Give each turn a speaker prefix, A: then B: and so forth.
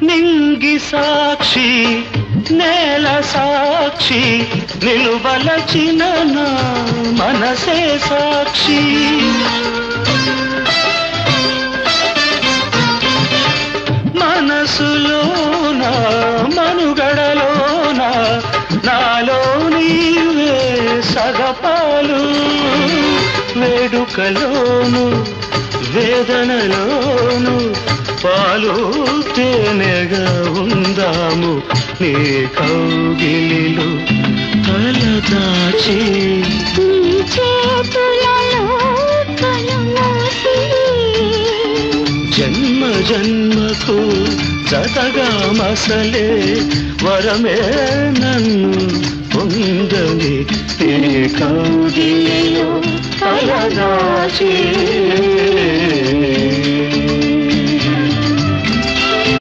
A: నింగి సాక్షి నేల సాక్షి నిలువలచిన నా మనసే సాక్షి మనసులోన మనుగడలోన నాలో నీవే సగపాలు వేడుకలోను వేదనలోను పాలు తేనెగా ఉందాము నీ కౌగిలిలో తలదాచి జన్మ జన్మకు జతగా మసలే వరమే నన్ను పొందని నీ కౌగిలిలో తలదాచి